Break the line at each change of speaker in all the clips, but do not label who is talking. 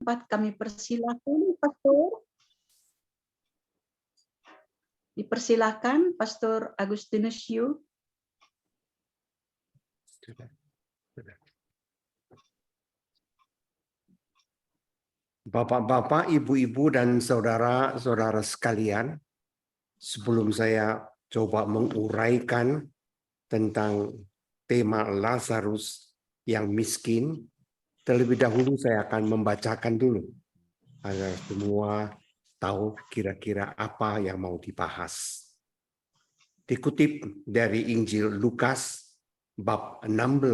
tempat, kami persilakan Pastor. Dipersilakan Pastor Agustinus Yu.
Bapak-bapak, ibu-ibu, dan saudara-saudara sekalian, sebelum saya coba menguraikan tentang tema Lazarus yang miskin, terlebih dahulu saya akan membacakan dulu agar semua tahu kira-kira apa yang mau dibahas. Dikutip dari Injil Lukas bab 16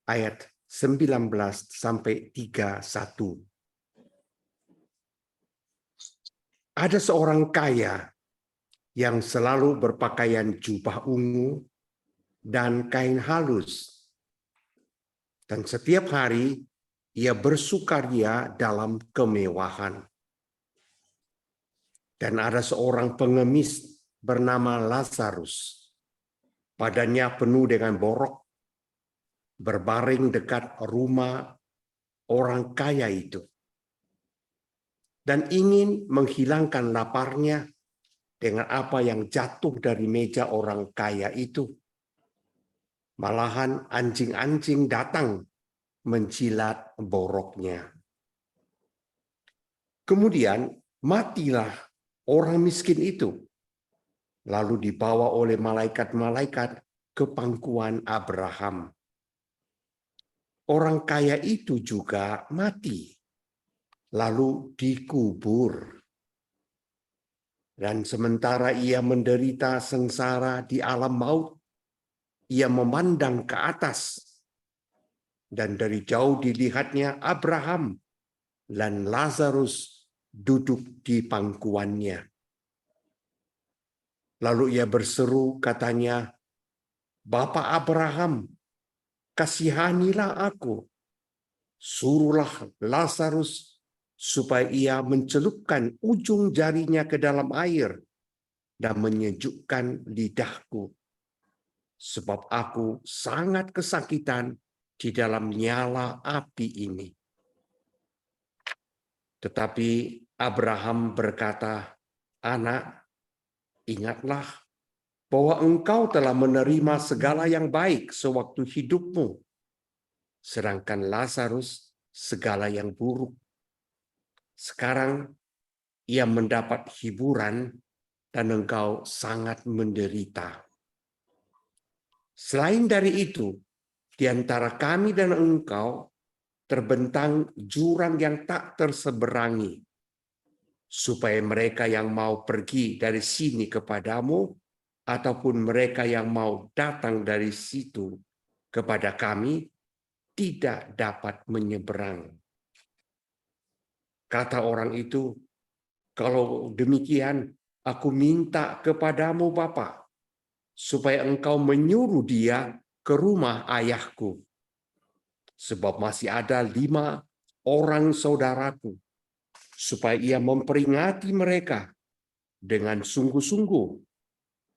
ayat 19 sampai 31. Ada seorang kaya yang selalu berpakaian jubah ungu dan kain halus. Dan setiap hari ia bersukaria dalam kemewahan. Dan ada seorang pengemis bernama Lazarus. Badannya penuh dengan borok, berbaring dekat rumah orang kaya itu. Dan ingin menghilangkan laparnya dengan apa yang jatuh dari meja orang kaya itu. Malahan anjing-anjing datang menjilat boroknya. Kemudian matilah orang miskin itu, lalu dibawa oleh malaikat-malaikat ke pangkuan Abraham. Orang kaya itu juga mati, lalu dikubur. Dan sementara ia menderita sengsara di alam maut, ia memandang ke atas. Dan dari jauh dilihatnya Abraham dan Lazarus duduk di pangkuannya. Lalu ia berseru, katanya, "Bapa Abraham, kasihanilah aku. Suruhlah Lazarus supaya ia mencelupkan ujung jarinya ke dalam air dan menyejukkan lidahku. Sebab aku sangat kesakitan di dalam nyala api ini." Tetapi Abraham berkata, "Anak, ingatlah bahwa engkau telah menerima segala yang baik sewaktu hidupmu, sedangkan Lazarus segala yang buruk. Sekarang ia mendapat hiburan dan engkau sangat menderita. Selain dari itu, di antara kami dan engkau terbentang jurang yang tak terseberangi, supaya mereka yang mau pergi dari sini kepadamu, ataupun mereka yang mau datang dari situ kepada kami, tidak dapat menyeberang." Kata orang itu, "Kalau demikian, aku minta kepadamu Bapa, supaya engkau menyuruh dia ke rumah ayahku. Sebab masih ada 5 orang saudaraku, supaya ia memperingati mereka dengan sungguh-sungguh,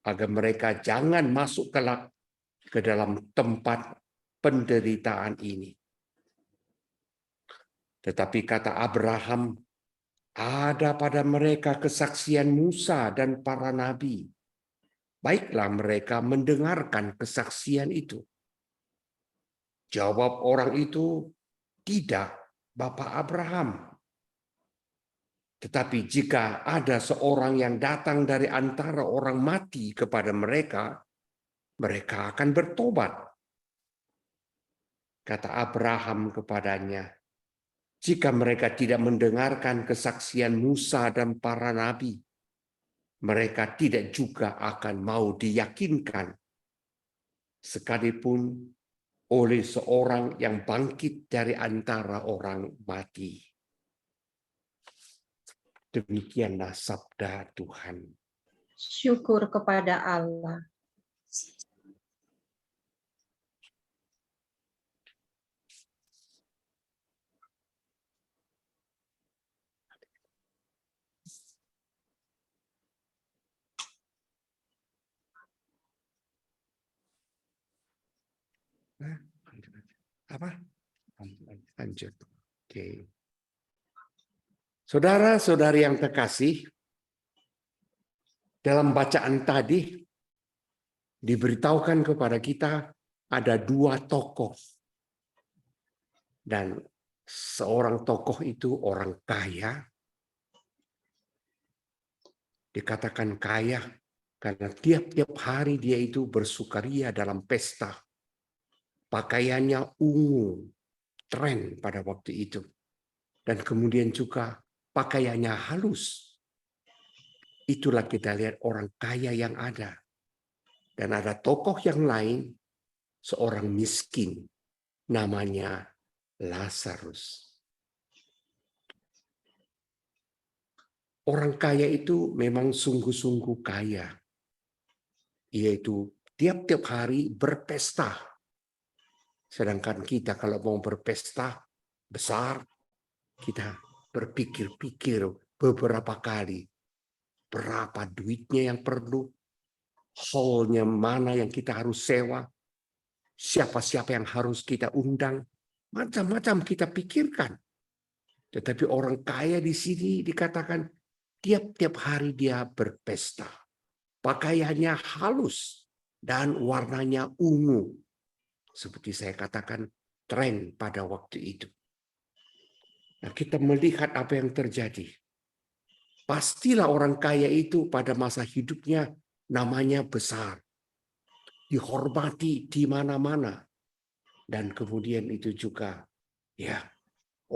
agar mereka jangan masuk kelak ke dalam tempat penderitaan ini." Tetapi kata Abraham, "Ada pada mereka kesaksian Musa dan para nabi. Baiklah mereka mendengarkan kesaksian itu." Jawab orang itu, "Tidak, Bapak Abraham. Tetapi jika ada seorang yang datang dari antara orang mati kepada mereka, mereka akan bertobat." Kata Abraham kepadanya, "Jika mereka tidak mendengarkan kesaksian Musa dan para nabi, mereka tidak juga akan mau diyakinkan, sekalipun oleh seorang yang bangkit dari antara orang mati." Demikianlah sabda Tuhan.
Syukur kepada Allah.
Apa? Lanjut. Oke. Saudara-saudari yang terkasih, dalam bacaan tadi diberitahukan kepada kita ada dua tokoh. Dan seorang tokoh itu orang kaya. Dikatakan kaya karena tiap-tiap hari dia itu bersukaria dalam pesta. Pakaiannya ungu, tren pada waktu itu. Dan kemudian juga pakaiannya halus. Itulah kita lihat orang kaya yang ada. Dan ada tokoh yang lain, seorang miskin, namanya Lazarus. Orang kaya itu memang sungguh-sungguh kaya. Yaitu tiap-tiap hari berpesta. Sedangkan kita kalau mau berpesta besar, kita berpikir-pikir beberapa kali. Berapa duitnya yang perlu, hall-nya mana yang kita harus sewa, siapa-siapa yang harus kita undang, macam-macam kita pikirkan. Tetapi orang kaya di sini dikatakan tiap-tiap hari dia berpesta. Pakaiannya halus dan warnanya ungu. Seperti saya katakan, tren pada waktu itu. Nah, kita melihat apa yang terjadi. Pastilah orang kaya itu pada masa hidupnya namanya besar. Dihormati di mana-mana. Dan kemudian itu juga ya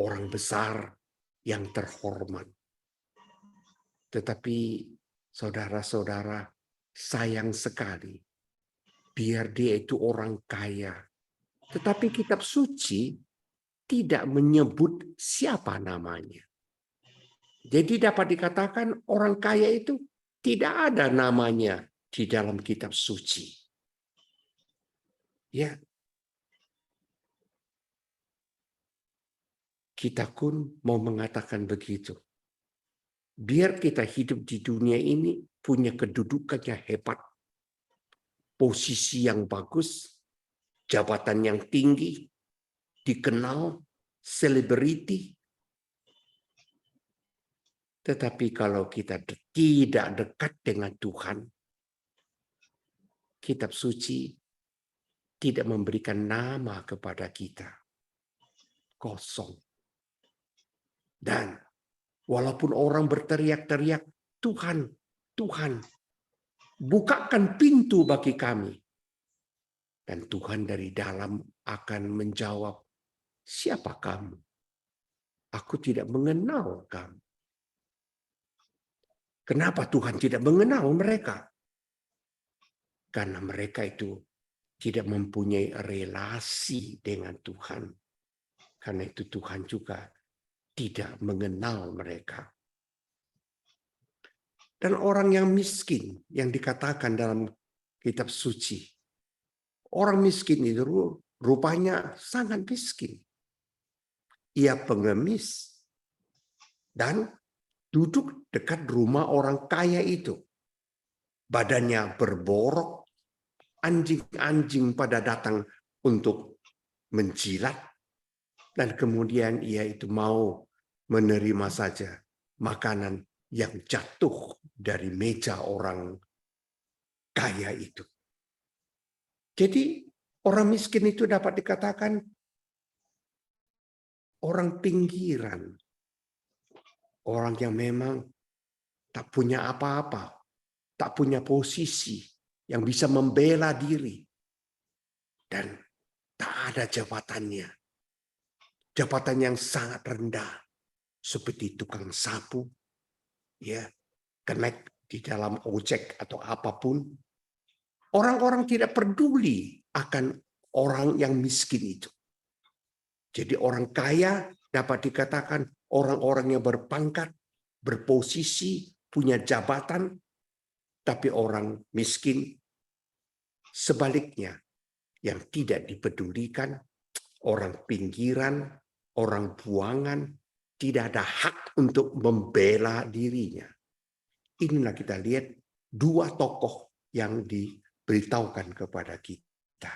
orang besar yang terhormat. Tetapi saudara-saudara, sayang sekali. Biar dia itu orang kaya. Tetapi kitab suci tidak menyebut siapa namanya. Jadi dapat dikatakan orang kaya itu tidak ada namanya di dalam kitab suci. Ya. Kita pun mau mengatakan begitu. Biar kita hidup di dunia ini punya kedudukannya hebat. Posisi yang bagus, jabatan yang tinggi, dikenal, selebriti. Tetapi kalau kita tidak dekat dengan Tuhan, kitab suci tidak memberikan nama kepada kita. Kosong. Dan walaupun orang berteriak-teriak, Tuhan, Tuhan, bukakan pintu bagi kami. Dan Tuhan dari dalam akan menjawab, siapa kamu? Aku tidak mengenal kamu. Kenapa Tuhan tidak mengenal mereka? Karena mereka itu tidak mempunyai relasi dengan Tuhan. Karena itu Tuhan juga tidak mengenal mereka. Dan orang yang miskin yang dikatakan dalam kitab suci. Orang miskin itu rupanya sangat miskin. Ia pengemis dan duduk dekat rumah orang kaya itu. Badannya berborok, anjing-anjing pada datang untuk menjilat. Dan kemudian ia itu mau menerima saja makanan yang jatuh dari meja orang kaya itu. Jadi orang miskin itu dapat dikatakan orang pinggiran. Orang yang memang tak punya apa-apa. Tak punya posisi yang bisa membela diri. Dan tak ada jabatannya. Jabatan yang sangat rendah. Seperti tukang sapu. Ya, connect di dalam ojek atau apapun. Orang-orang tidak peduli akan orang yang miskin itu. Jadi orang kaya dapat dikatakan orang-orang yang berpangkat, berposisi, punya jabatan, tapi orang miskin sebaliknya yang tidak dipedulikan, orang pinggiran, orang buangan, tidak ada hak untuk membela dirinya. Inilah kita lihat dua tokoh yang diberitahukan kepada kita.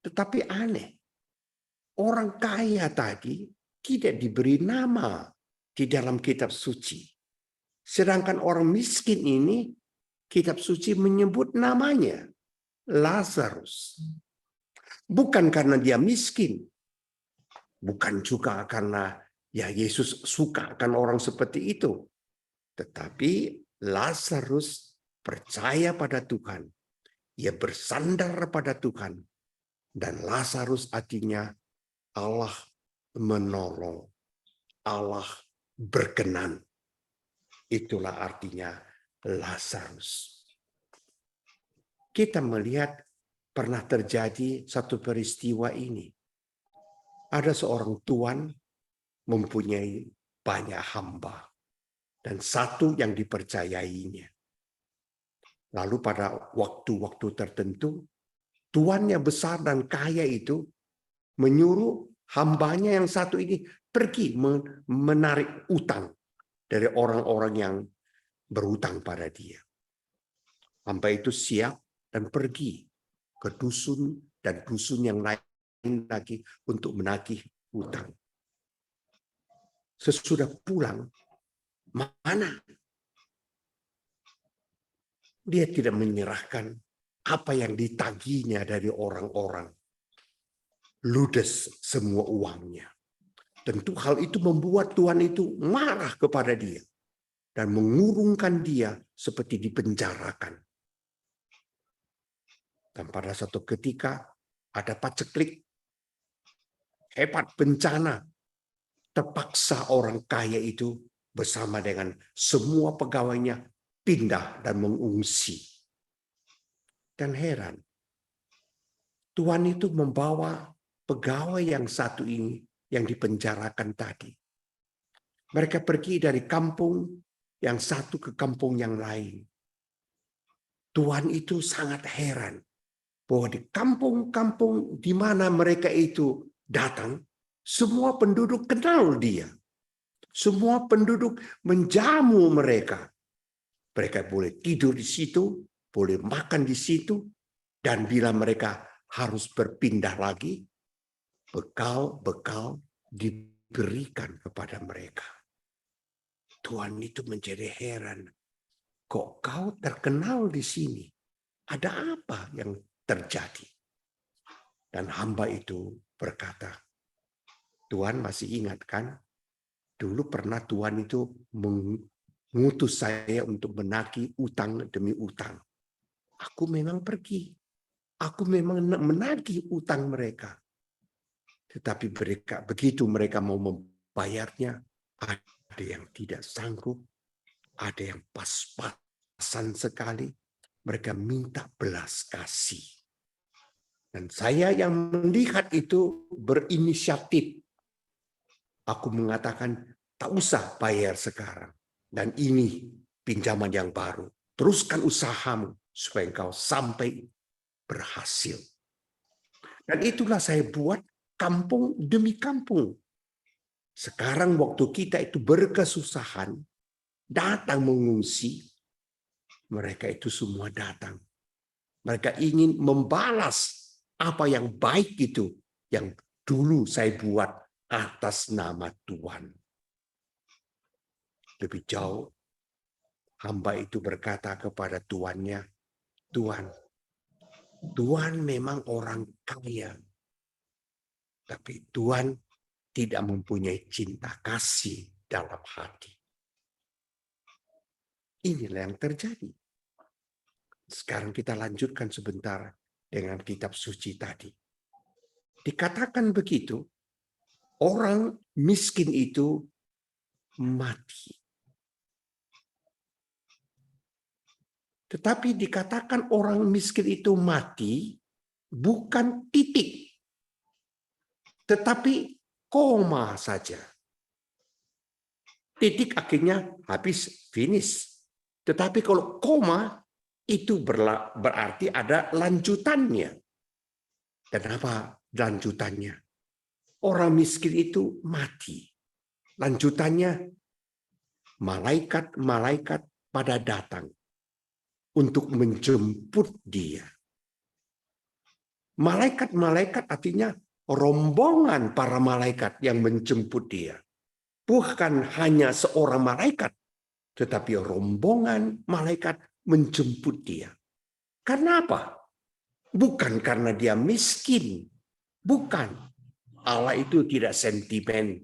Tetapi aneh, orang kaya tadi tidak diberi nama di dalam kitab suci. Sedangkan orang miskin ini, kitab suci menyebut namanya Lazarus. Bukan karena dia miskin. Bukan juga karena ya Yesus suka akan orang seperti itu. Tetapi Lazarus percaya pada Tuhan. Ia bersandar pada Tuhan. Dan Lazarus artinya Allah menolong. Allah berkenan. Itulah artinya Lazarus. Kita melihat pernah terjadi satu peristiwa ini. Ada seorang tuan mempunyai banyak hamba. Dan satu yang dipercayainya. Lalu pada waktu-waktu tertentu, tuannya besar dan kaya itu menyuruh hambanya yang satu ini pergi menarik utang dari orang-orang yang berutang pada dia. Hamba itu siap dan pergi ke dusun dan dusun yang lain lagi untuk menagih utang. Sesudah pulang, mana? Dia tidak menyerahkan apa yang ditagihnya dari orang-orang. Ludes semua uangnya. Tentu hal itu membuat Tuhan itu marah kepada dia. Dan mengurungkan dia seperti dipenjarakan. Dan pada satu ketika ada paceklik. Hebat bencana. Terpaksa orang kaya itu bersama dengan semua pegawainya pindah dan mengungsi. Dan heran. Tuhan itu membawa pegawai yang satu ini yang dipenjarakan tadi. Mereka pergi dari kampung yang satu ke kampung yang lain. Tuhan itu sangat heran bahwa di kampung-kampung di mana mereka itu datang, semua penduduk kenal dia. Semua penduduk menjamu mereka. Mereka boleh tidur di situ, boleh makan di situ, dan bila mereka harus berpindah lagi, bekal-bekal diberikan kepada mereka. Tuhan itu menjadi heran. Kok kau terkenal di sini? Ada apa yang terjadi? Dan hamba itu berkata, Tuhan masih ingat kan? Dulu pernah Tuhan itu mengutus saya untuk menagih utang demi utang. Aku memang pergi. Aku memang menagih utang mereka. Tetapi begitu mereka mau membayarnya, ada yang tidak sanggup, ada yang pas-pasan sekali, mereka minta belas kasih. Dan saya yang melihat itu berinisiatif. Aku mengatakan, tak usah bayar sekarang. Dan ini pinjaman yang baru. Teruskan usahamu supaya engkau sampai berhasil. Dan itulah saya buat kampung demi kampung. Sekarang waktu kita itu berkesusahan, datang mengungsi, mereka itu semua datang. Mereka ingin membalas apa yang baik itu yang dulu saya buat atas nama Tuhan. Lebih jauh, hamba itu berkata kepada tuannya, Tuhan memang orang kaya, tapi Tuhan tidak mempunyai cinta kasih dalam hati. Inilah yang terjadi. Sekarang kita lanjutkan sebentar dengan kitab suci tadi. Dikatakan begitu, orang miskin itu mati. Tetapi dikatakan orang miskin itu mati bukan titik. Tetapi koma saja. Titik akhirnya habis, finish. Tetapi kalau koma itu berarti ada lanjutannya. Dan apa lanjutannya? Orang miskin itu mati. Lanjutannya, malaikat-malaikat pada datang untuk menjemput dia. Malaikat-malaikat artinya rombongan para malaikat yang menjemput dia. bukan hanya seorang malaikat, tetapi rombongan malaikat menjemput dia. Karena apa? Bukan karena dia miskin. Bukan. Allah itu tidak sentimen.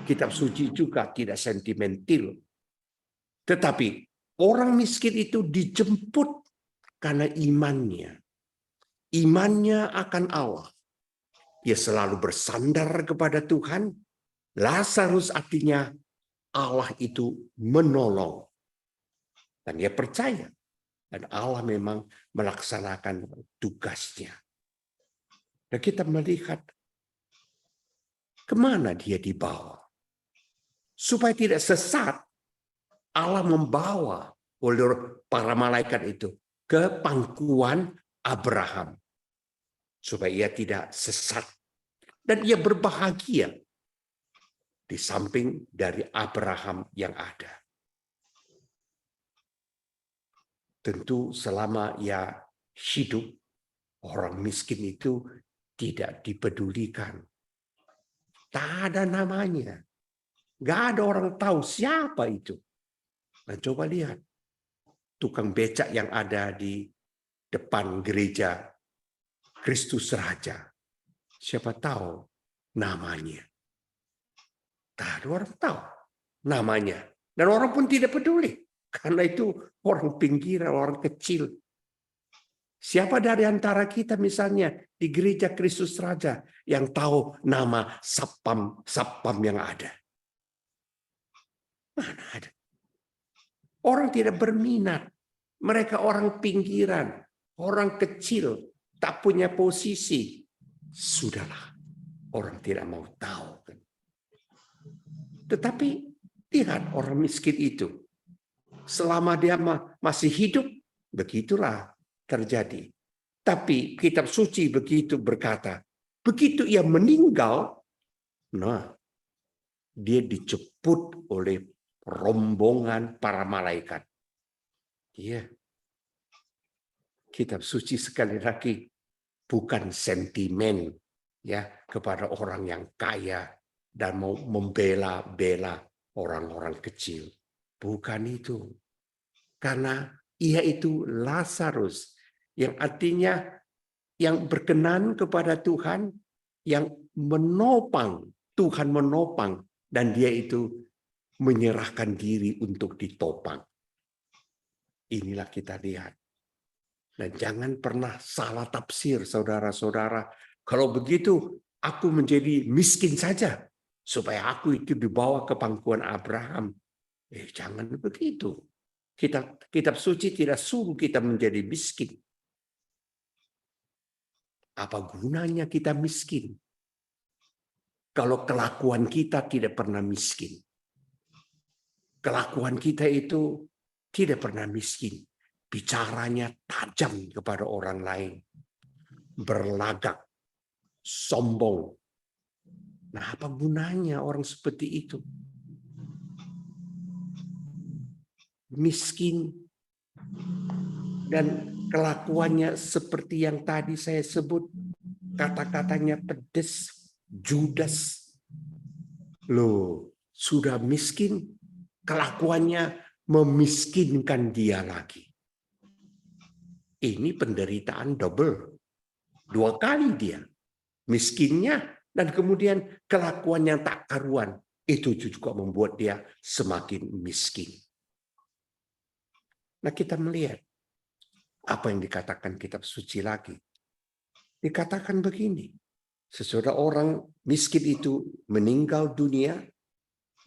Kitab suci juga tidak sentimental. Tetapi orang miskin itu dijemput karena imannya. Imannya akan Allah. Ia selalu bersandar kepada Tuhan. Lazarus artinya Allah itu menolong. Dan dia percaya. Dan Allah memang melaksanakan tugasnya. Dan kita melihat kemana dia dibawa. Supaya tidak sesat, Allah membawa oleh para malaikat itu ke pangkuan Abraham. Supaya ia tidak sesat. Dan ia berbahagia di samping dari Abraham yang ada. Tentu selama ia hidup, orang miskin itu tidak dipedulikan. Tak ada namanya. Gak ada orang tahu siapa itu. Nah, coba lihat. Tukang becak yang ada di depan gereja Kristus Raja. Siapa tahu namanya. Tak ada orang tahu namanya. Dan orang pun tidak peduli. Karena itu orang pinggiran, orang kecil. Siapa dari antara kita misalnya di gereja Kristus Raja yang tahu nama sapam yang ada? Mana ada? Orang tidak berminat. Mereka orang pinggiran, orang kecil, tak punya posisi. Sudahlah, orang tidak mau tahu. Tetapi lihat orang miskin itu. Selama dia masih hidup, begitulah terjadi. Tapi kitab suci begitu berkata, begitu ia meninggal, nah, dia dijemput oleh rombongan para malaikat. Iya. Kitab suci sekali lagi bukan sentimen ya kepada orang yang kaya dan mau membela-bela orang-orang kecil. Bukan itu. Karena ia itu Lazarus yang artinya yang berkenan kepada Tuhan, yang menopang, Tuhan menopang dan dia itu menyerahkan diri untuk ditopang. Inilah kita lihat. Dan jangan pernah salah tafsir, saudara-saudara. Kalau begitu, aku menjadi miskin saja. Supaya aku itu dibawa ke pangkuan Abraham. Jangan begitu. Kitab suci tidak suruh kita menjadi miskin. Apa gunanya kita miskin? Kalau kelakuan kita tidak pernah miskin. Kelakuan kita itu tidak pernah miskin. Bicaranya tajam kepada orang lain. Berlagak. Sombong. Nah, apa gunanya orang seperti itu? Miskin. Dan kelakuannya seperti yang tadi saya sebut. Kata-katanya pedes. Judas. Loh, sudah miskin. Kelakuannya memiskinkan dia lagi. Ini penderitaan double. 2 kali dia. Miskinnya dan kemudian kelakuan yang tak karuan. Itu juga membuat dia semakin miskin. Nah, kita melihat apa yang dikatakan kitab suci lagi. Dikatakan begini. Sesudah orang miskin itu meninggal dunia,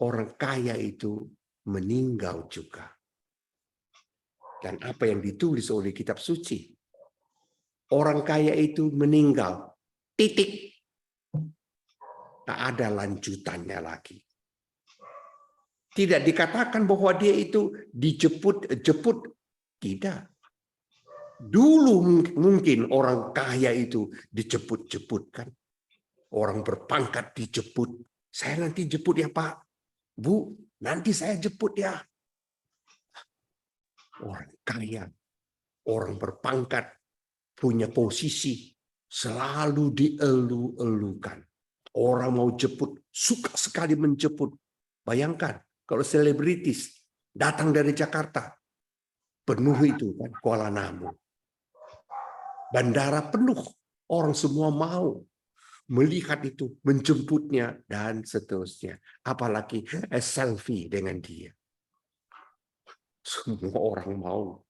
orang kaya itu meninggal juga. Dan apa yang ditulis oleh kitab suci? Orang kaya itu meninggal. Titik. Tak ada lanjutannya lagi. Tidak dikatakan bahwa dia itu dijemput. Tidak. Dulu mungkin orang kaya itu dijemput-jemputkan. Orang berpangkat dijemput. Saya nanti jemput ya Pak. Bu, nanti saya jemput ya. Orang kaya, orang berpangkat, punya posisi, selalu dielu-elukan. Orang mau jemput, suka sekali menjemput. Bayangkan kalau selebritis datang dari Jakarta, penuh itu kan Kuala Namu. Bandara penuh, orang semua mau melihat itu, menjemputnya, dan seterusnya. Apalagi selfie dengan dia. Semua orang mau.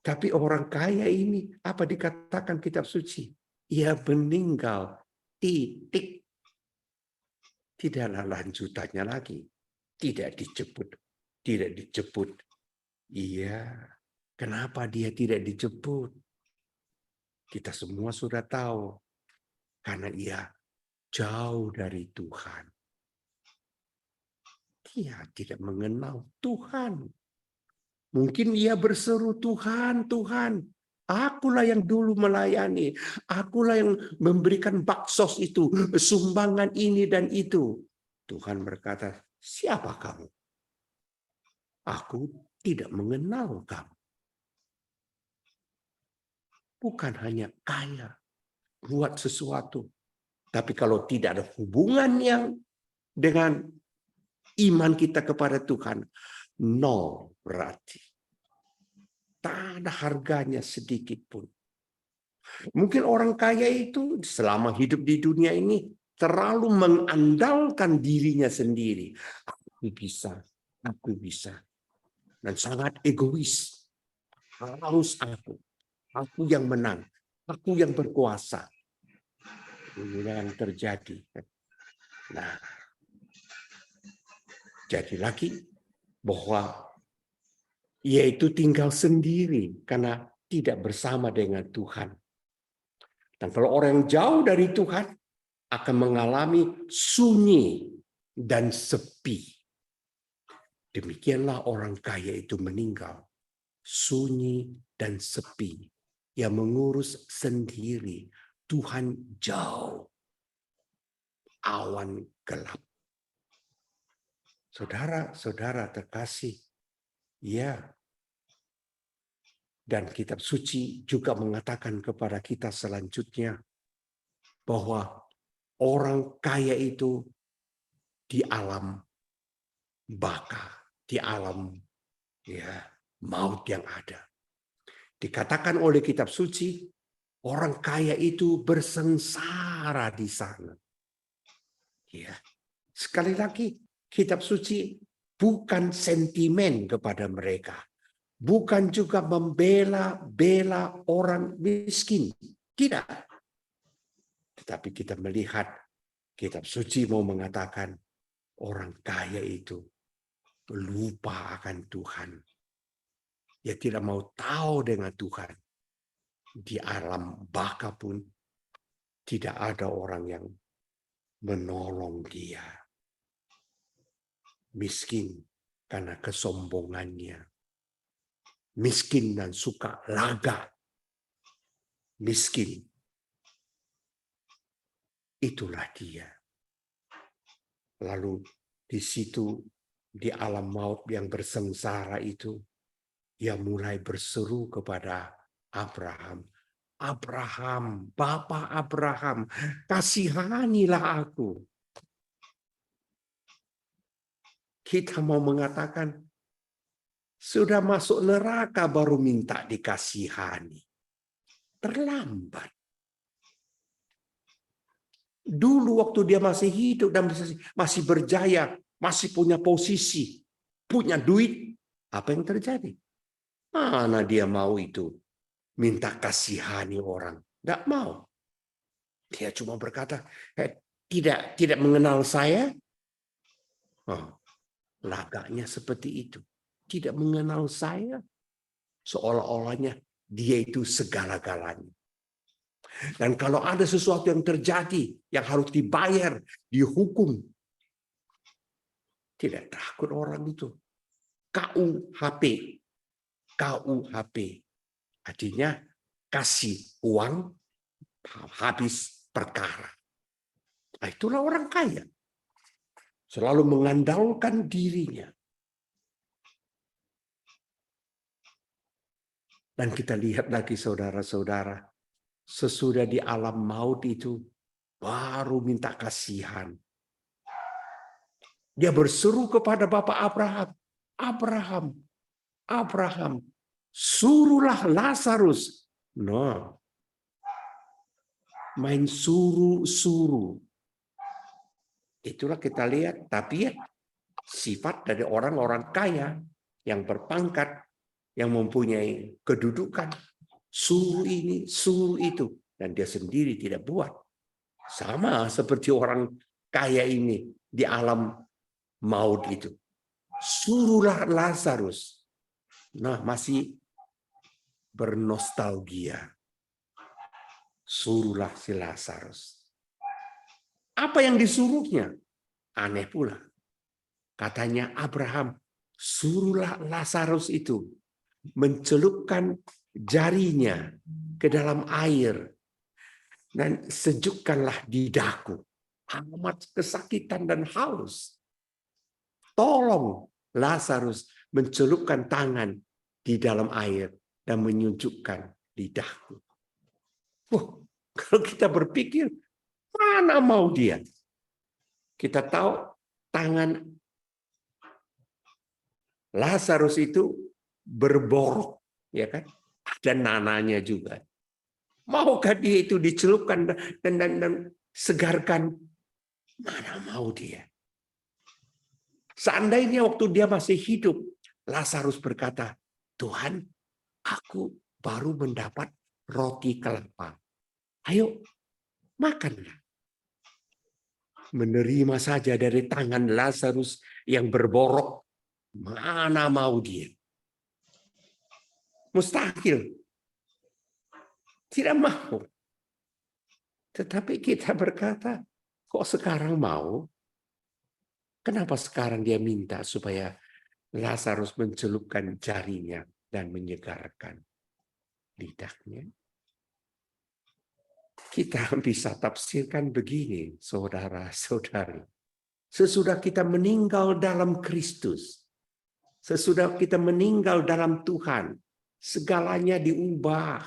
Tapi orang kaya ini, apa dikatakan kitab suci? Ia meninggal, titik. Tidaklah lanjutannya lagi. Tidak dijemput. Tidak dijemput. Iya. Kenapa dia tidak dijemput? Kita semua sudah tahu. Karena ia jauh dari Tuhan. Dia tidak mengenal Tuhan. Mungkin ia berseru, Tuhan, Tuhan, akulah yang dulu melayani. Akulah yang memberikan baksos itu, sumbangan ini dan itu. Tuhan berkata, siapa kamu? Aku tidak mengenal kamu. Bukan hanya kaya, buat sesuatu. Tapi kalau tidak ada hubungan yang dengan iman kita kepada Tuhan, nol berarti. Tak ada harganya sedikit pun. Mungkin orang kaya itu selama hidup di dunia ini terlalu mengandalkan dirinya sendiri. Aku bisa, aku bisa. Dan sangat egois. Harus aku yang menang, aku yang berkuasa. Ini yang terjadi. Nah, jadi lagi bahwa ia itu tinggal sendiri karena tidak bersama dengan Tuhan. Dan kalau orang yang jauh dari Tuhan akan mengalami sunyi dan sepi. Demikianlah orang kaya itu meninggal. Sunyi dan sepi. Ia mengurus sendiri. Tuhan jauh. Awan gelap. Saudara-saudara terkasih. Ya. Dan kitab suci juga mengatakan kepada kita selanjutnya bahwa orang kaya itu di alam baka, di alam maut yang ada. Dikatakan oleh kitab suci, orang kaya itu bersengsara di sana. Ya. Sekali lagi, kitab suci bukan sentimen kepada mereka. Bukan juga membela orang miskin. Tidak. Tetapi kita melihat kitab suci mau mengatakan orang kaya itu lupa akan Tuhan. Dia tidak mau tahu dengan Tuhan. Di alam baka pun tidak ada orang yang menolong dia. Miskin karena kesombongannya. Miskin dan suka laga. Miskin. Itulah dia. Lalu di situ, di alam maut yang bersengsara itu, ia mulai berseru kepada Abraham. Abraham, Bapa Abraham, kasihanilah aku. Kita mau mengatakan, sudah masuk neraka baru minta dikasihani. Terlambat. Dulu waktu dia masih hidup dan masih berjaya, masih punya posisi, punya duit, apa yang terjadi? Mana dia mau itu? Minta kasihani orang. Tidak mau. Dia cuma berkata, tidak mengenal saya. Oh, lagaknya seperti itu. Tidak mengenal saya. Seolah-olahnya dia itu segala-galanya. Dan kalau ada sesuatu yang terjadi, yang harus dibayar, dihukum. Tidak takut orang itu. KUHP. KUHP. Artinya kasih uang, habis perkara. Nah, itulah orang kaya. Selalu mengandalkan dirinya. Dan kita lihat lagi saudara-saudara, sesudah di alam maut itu, baru minta kasihan. Dia berseru kepada Bapak Abraham, Abraham, Abraham, suruhlah Lazarus. No, main suruh-suruh. Itulah kita lihat, tapi ya, sifat dari orang-orang kaya yang berpangkat, yang mempunyai kedudukan, suruh ini, suruh itu, dan dia sendiri tidak buat. Sama seperti orang kaya ini di alam maut itu. Suruhlah Lazarus. Nah, masih bernostalgia. Suruhlah si Lazarus. Apa yang disuruhnya? Aneh pula. Katanya Abraham, suruhlah Lazarus itu mencelupkan jarinya ke dalam air dan sejukkanlah lidahku. Amat kesakitan dan haus. Tolong Lazarus mencelupkan tangan di dalam air dan menyunjukkan lidahku. Kalau kita berpikir, mana mau dia? Kita tahu tangan Lazarus itu berborok, ya kan? Ada nananya juga. Maukah dia itu dicelupkan dan segarkan? Mana mau dia? Seandainya waktu dia masih hidup, Lazarus berkata, Tuhan, aku baru mendapat roti kelapa. Ayo, makanlah. Menerima saja dari tangan Lazarus yang berborok. Mana mau dia? Mustahil. Tidak mau. Tetapi kita berkata, kok sekarang mau? Kenapa sekarang dia minta supaya Lazarus mencelupkan jarinya dan menyegarkan lidahnya? Kita bisa tafsirkan begini, saudara-saudari. Sesudah kita meninggal dalam Kristus, sesudah kita meninggal dalam Tuhan, segalanya diubah.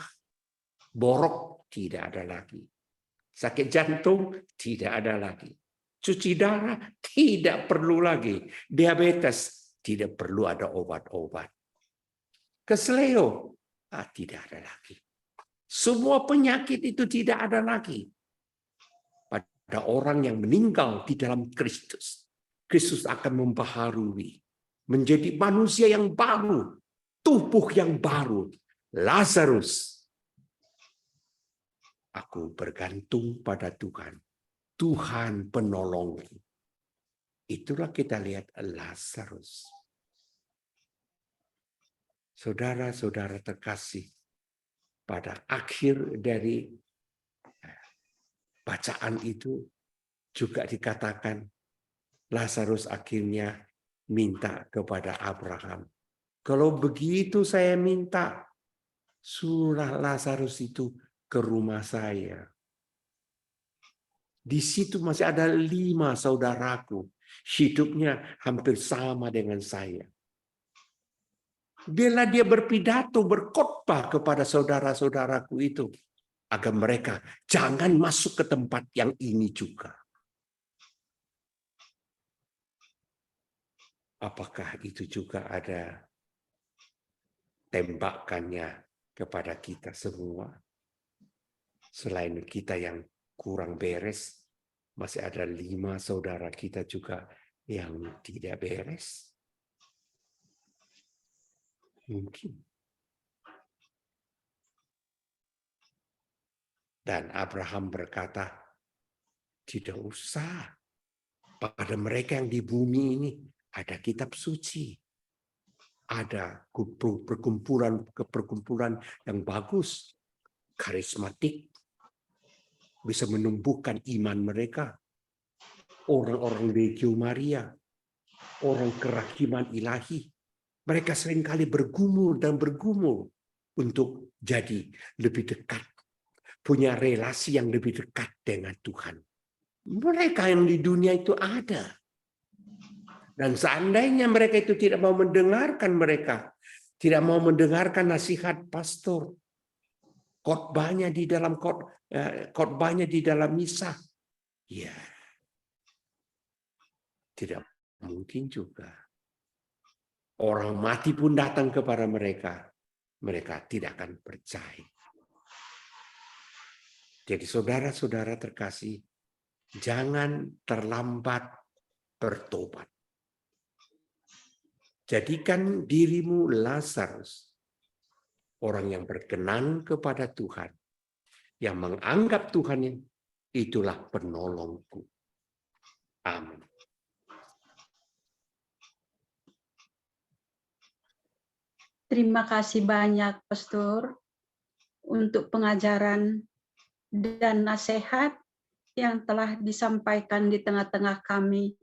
Borok tidak ada lagi. Sakit jantung tidak ada lagi. Cuci darah tidak perlu lagi. Diabetes tidak perlu ada obat-obat. Keseleo tidak ada lagi. Semua penyakit itu tidak ada lagi. Pada orang yang meninggal di dalam Kristus. Kristus akan membaharui. Menjadi manusia yang baru. Tubuh yang baru. Lazarus. Aku bergantung pada Tuhan. Tuhan penolongku. Itulah kita lihat Lazarus. Saudara-saudara terkasih, pada akhir dari bacaan itu juga dikatakan Lazarus akhirnya minta kepada Abraham. Kalau begitu saya minta, suruhlah Lazarus itu ke rumah saya. Di situ masih ada 5 saudaraku. Hidupnya hampir sama dengan saya. Bila dia berpidato, berkhotbah kepada saudara-saudaraku itu. Agar mereka jangan masuk ke tempat yang ini juga. Apakah itu juga ada tembakannya kepada kita semua? Selain kita yang kurang beres, masih ada 5 saudara kita juga yang tidak beres. Mungkin. Dan Abraham berkata, tidak usah. Pada mereka yang di bumi ini ada kitab suci. Ada perkumpulan yang bagus, karismatik, bisa menumbuhkan iman mereka. Orang-orang Legio Maria, orang kerahiman ilahi. Mereka seringkali bergumul dan bergumul untuk jadi lebih dekat. Punya relasi yang lebih dekat dengan Tuhan. Mereka yang di dunia itu ada. Dan seandainya mereka itu tidak mau mendengarkan mereka. Tidak mau mendengarkan nasihat pastor. Khotbahnya di dalam misa. Ya. Tidak Mungkin juga orang mati pun datang kepada mereka, mereka tidak akan percaya. Jadi saudara-saudara terkasih, jangan terlambat bertobat. Jadikan dirimu Lazarus, orang yang berkenan kepada Tuhan, yang menganggap Tuhan itulah penolongku. Amin.
Terima kasih banyak, Pastor, untuk pengajaran dan nasihat yang telah disampaikan di tengah-tengah kami